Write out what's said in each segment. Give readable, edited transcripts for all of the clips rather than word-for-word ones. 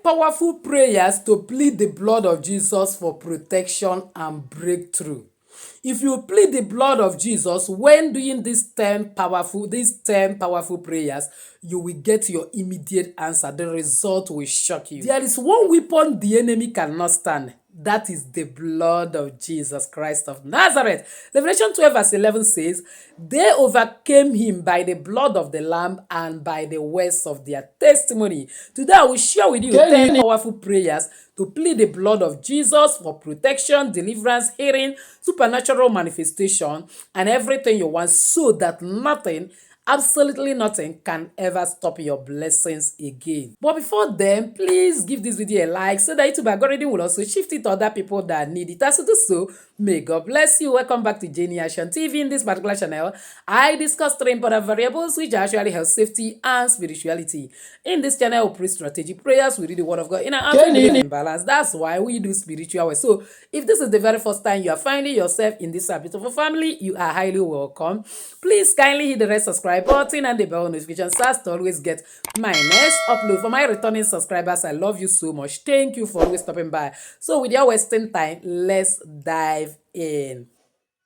powerful prayers to plead the blood of Jesus for protection and breakthrough. If you plead the blood of Jesus when doing these 10 powerful prayers, you will get your immediate answer. The result will shock you. There is one weapon the enemy cannot stand. That is the blood of Jesus Christ of Nazareth. Revelation 12 verse 11 says, they overcame him by the blood of the Lamb and by the words of their testimony. Today I will share with you 10 powerful prayers to plead the blood of Jesus for protection, deliverance, healing, supernatural manifestation, and everything you want, so that nothing, absolutely nothing, can ever stop your blessings again. But before then, please give this video a like so that YouTube algorithm will also shift it to other people that need it. As you do so, may God bless you. Welcome back to Jenny Action TV. In this particular channel, I discuss 3 important variables which actually help safety and spirituality. In this channel, we pray strategic prayers, we read the word of God in an balance. That's why we do spiritual work. So if this is the very first time you are finding yourself in this beautiful family, you are highly welcome. Please kindly hit the red subscribe button and the bell notification so as to always get my next upload. For my returning subscribers, I love you so much. Thank you for always stopping by. So without wasting time, let's dive in.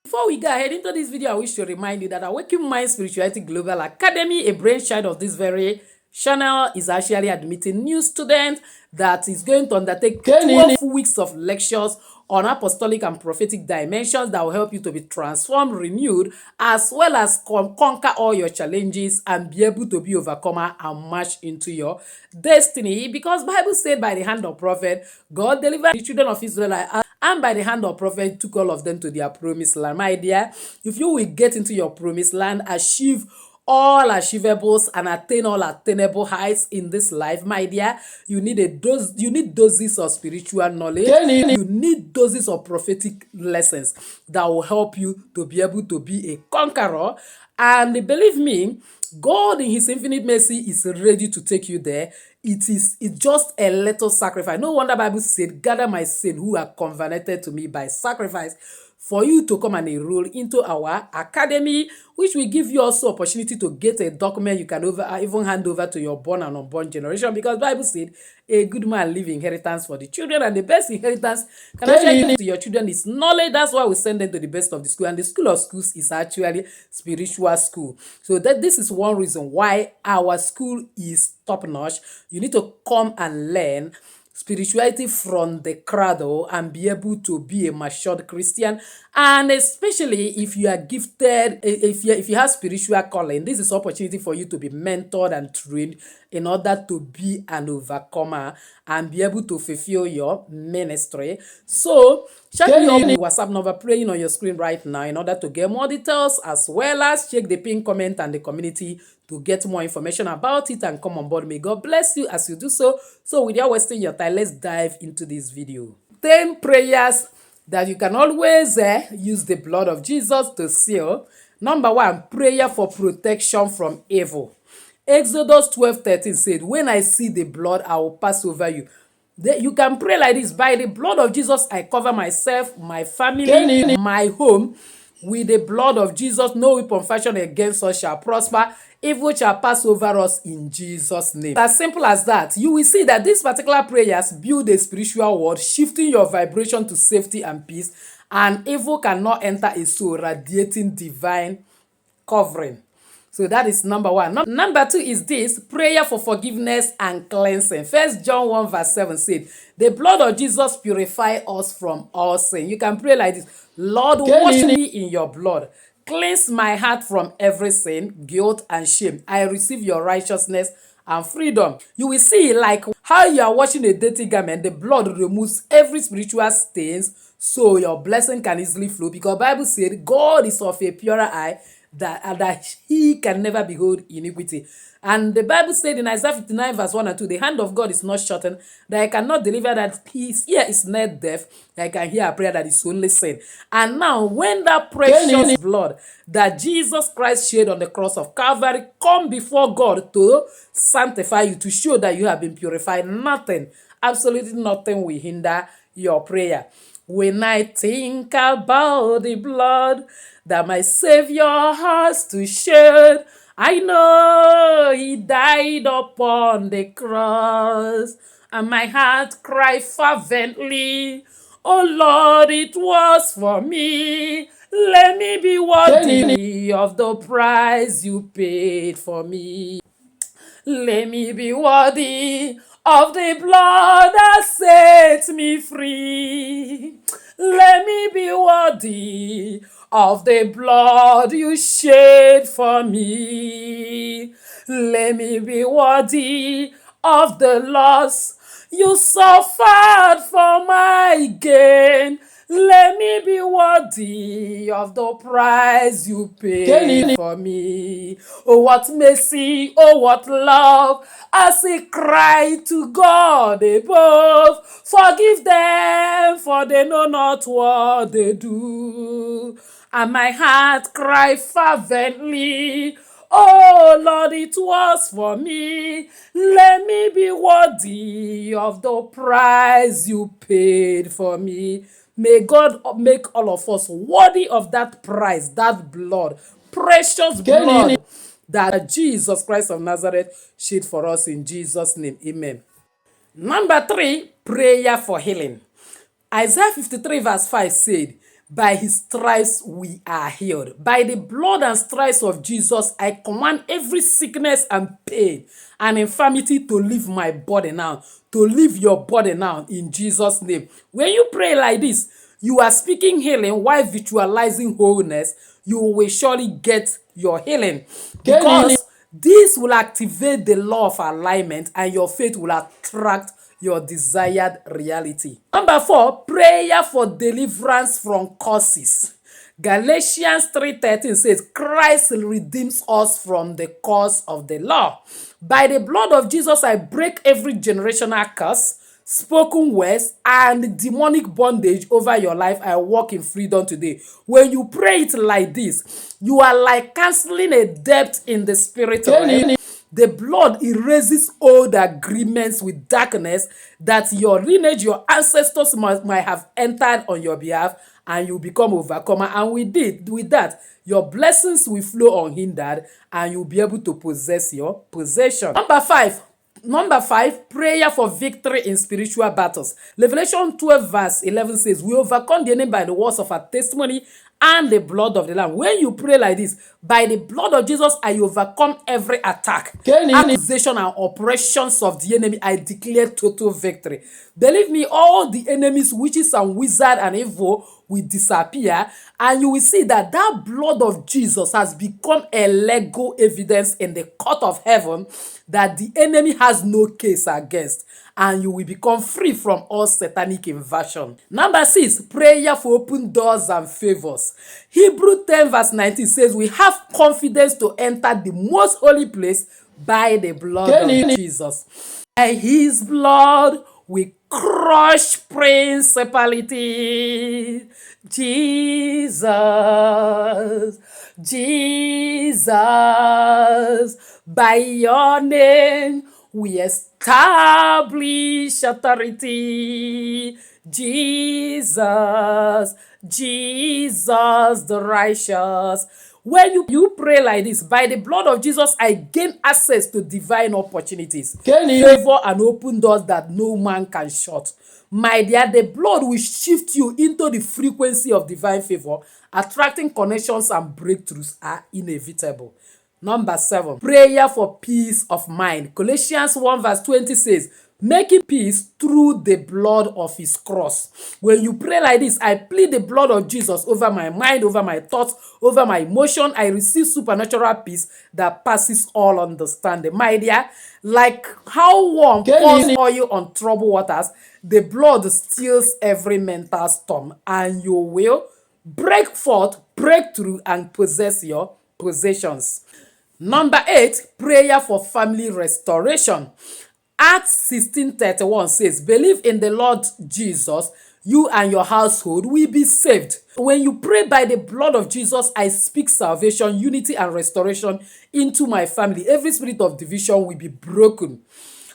Before we go ahead into this video, I wish to remind you that Awakening Mind Spirituality Global Academy, a brainchild of this very channel, is actually admitting new students that is going to undertake 12 weeks of lectures on apostolic and prophetic dimensions that will help you to be transformed, renewed, as well as conquer all your challenges and be able to be overcomer and march into your destiny. Because Bible said by the hand of prophet, God delivered the children of Israel, and by the hand of prophet took all of them to their promised land. My dear, if you will get into your promised land, achieve all achievables and attain all attainable heights in this life, my dear, you need doses of spiritual knowledge. You need doses of prophetic lessons that will help you to be able to be a conqueror. And believe me, God in his infinite mercy is ready to take you there. It's just a little sacrifice. No wonder Bible said, gather my saints who are covenanted to me by sacrifice, for you to come and enroll into our academy, which will give you also opportunity to get a document you can even hand over to your born and unborn generation, because Bible said a good man leave inheritance for the children, and the best inheritance can actually give to your children is knowledge. That's why we send them to the best of the school, and the school of schools is actually spiritual school. So this is one reason why our school is top notch. You need to come and learn spirituality from the cradle and be able to be a matured Christian. And especially if you are gifted, if you have spiritual calling, this is opportunity for you to be mentored and trained in order to be an overcomer and be able to fulfill your ministry. So check the WhatsApp number playing on your screen right now in order to get more details, as well as check the pinned comment and the community to get more information about it and come on board. May God bless you as you do so. So without wasting your time, let's dive into this video. 10 prayers that you can always use the blood of Jesus to seal. Number 1, prayer for protection from evil. Exodus 12:13 said, when I see the blood, I will pass over you. You can pray like this: by the blood of Jesus, I cover myself, my family, my home with the blood of Jesus. No weapon fashioned against us shall prosper. Evil shall pass over us in Jesus' name. As simple as that. You will see that these particular prayers build a spiritual world, shifting your vibration to safety and peace, and evil cannot enter a soul, radiating divine covering. So that is number 1. Number 2 is this: prayer for forgiveness and cleansing. 1 John 1 verse 7 said, the blood of Jesus purify us from all sin. You can pray like this: Lord, wash me in your blood. Cleanse my heart from every sin, guilt, and shame. I receive your righteousness and freedom. You will see, like how you are washing a dirty garment, the blood removes every spiritual stains, so your blessing can easily flow, because Bible said God is of a purer eye, that he can never behold iniquity. And the Bible said in Isaiah 59 verse 1 and 2, the hand of God is not shortened, that I cannot deliver, that his ear is not deaf, that I can hear a prayer that is only sin. And now when that precious blood that Jesus Christ shed on the cross of Calvary come before God to sanctify you, to show that you have been purified, nothing, absolutely nothing will hinder your prayer. When I think about the blood that my Savior has to shed, I know he died upon the cross. and my heart cried fervently. Oh Lord, it was for me. Let me be worthy of the price you paid for me. Let me be worthy of the blood that set me free. Let me be worthy of the blood you shed for me. Let me be worthy of the loss you suffered for my gain. Let me be worthy of the price you paid for me. Oh, what mercy, oh, what love, as he cried to God above. Forgive them, for they know not what they do. And my heart cried fervently, oh Lord, it was for me. Let me be worthy of the price you paid for me. May God make all of us worthy of that price, that blood, precious blood that Jesus Christ of Nazareth shed for us in Jesus' name. Amen. Number 3, prayer for healing. Isaiah 53 verse 5 said, by his stripes we are healed. By the blood and stripes of Jesus, I command every sickness and pain and infirmity to leave my body now, to leave your body now in Jesus' name. When you pray like this, you are speaking healing while visualizing wholeness. You will surely get your healing, because this will activate the law of alignment and your faith will attract your desired reality. Number 4, prayer for deliverance from curses. Galatians 3:13 says, Christ redeems us from the curse of the law. By the blood of Jesus, I break every generational curse, spoken words, and demonic bondage over your life. I walk in freedom today. When you pray it like this, you are like canceling a debt in the spirit realm. The blood erases old agreements with darkness that your lineage, your ancestors might have entered on your behalf, and you become overcomer. And with that, your blessings will flow unhindered, and you'll be able to possess your possession. Number 5, prayer for victory in spiritual battles. Revelation 12 verse 11 says, we overcome the enemy by the words of our testimony and the blood of the Lamb. When you pray like this, by the blood of Jesus, I overcome every attack, accusation, and oppressions of the enemy. I declare total victory. Believe me, all the enemies, witches and wizards and evil will disappear, and you will see that that blood of Jesus has become a legal evidence in the court of heaven that the enemy has no case against, and you will become free from all satanic invasion. Number 6, prayer for open doors and favors. Hebrew 10 verse 19 says, we have confidence to enter the most holy place by the blood of Jesus. By his blood, we crush principality. Jesus, Jesus, by your name we establish authority. Jesus, Jesus the righteous. When you pray like this, by the blood of Jesus, I gain access to divine opportunities, favor, and open doors that no man can shut. My dear, the blood will shift you into the frequency of divine favor. Attracting connections and breakthroughs are inevitable. Number 7, prayer for peace of mind. Colossians 1 verse 20 says, making peace through the blood of his cross. When you pray like this, I plead the blood of Jesus over my mind, over my thoughts, over my emotion. I receive supernatural peace that passes all understanding. My dear, like how one pours oil on troubled waters, the blood stills every mental storm, and you will break forth, break through, and possess your possessions. Number 8, prayer for family restoration. Acts 16:31 says, believe in the Lord Jesus, you and your household will be saved. When you pray by the blood of Jesus, I speak salvation, unity, and restoration into my family. Every spirit of division will be broken.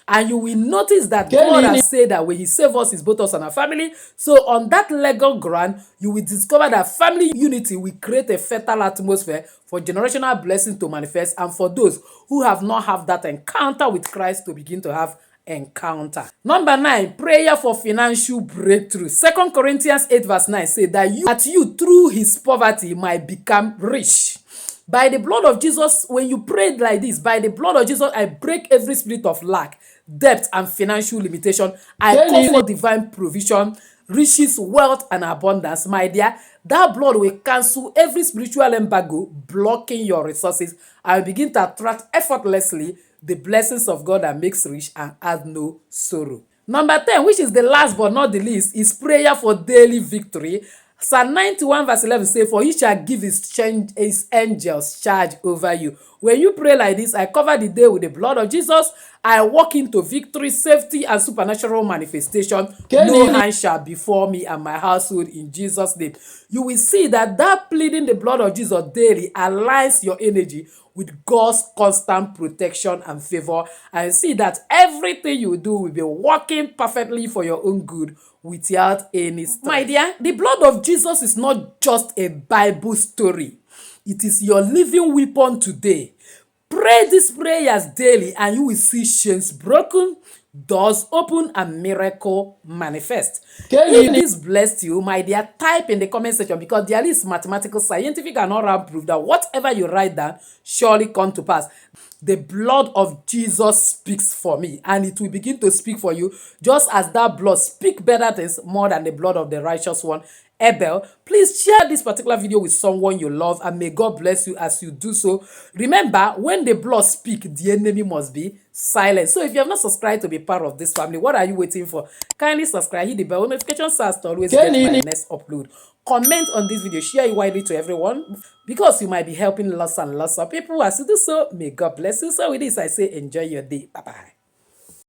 And you will notice that God has said that when he saves us, it's both us and our family. So on that legal ground, you will discover that family unity will create a fertile atmosphere for generational blessings to manifest, and for those who have not had that encounter with Christ to begin to have encounter. Number 9, prayer for financial breakthrough. 2 Corinthians 8 verse 9 say that you through his poverty might become rich. By the blood of Jesus, when you prayed like this, by the blood of Jesus, I break every spirit of lack, debt, and financial limitation. I call for divine provision, riches, wealth, and abundance. My dear, that blood will cancel every spiritual embargo blocking your resources and begin to attract effortlessly the blessings of God that makes rich and add no sorrow. Number 10, which is the last but not the least, is prayer for daily victory. Psalm 91 verse 11 say, for he shall give his angels charge over you. When you pray like this, I cover the day with the blood of Jesus. I walk into victory, safety, and supernatural manifestation. No hand shall befall me and my household in Jesus' name. You will see that pleading the blood of Jesus daily aligns your energy with God's constant protection and favor, and see that everything you do will be working perfectly for your own good without any stress. My dear, the blood of Jesus is not just a Bible story. It is your living weapon today. Pray these prayers daily and you will see chains broken, doors open, and miracle manifest. If this blessed you, my dear, type in the comment section, because there is mathematical, scientific, and all-round proof that whatever you write down surely come to pass. The blood of Jesus speaks for me, and it will begin to speak for you, just as that blood speaks better things more than the blood of the righteous one, Abel. Please share this particular video with someone you love, and may God bless you as you do so. Remember, when the blood speaks, the enemy must be silent. So if you have not subscribed to be part of this family, what are you waiting for? Kindly subscribe, hit the bell notification so to always get my next upload. Comment on this video, share it widely to everyone, because you might be helping lots and lots of people. As you do so, may God bless you. So with this, I say enjoy your day. Bye-bye.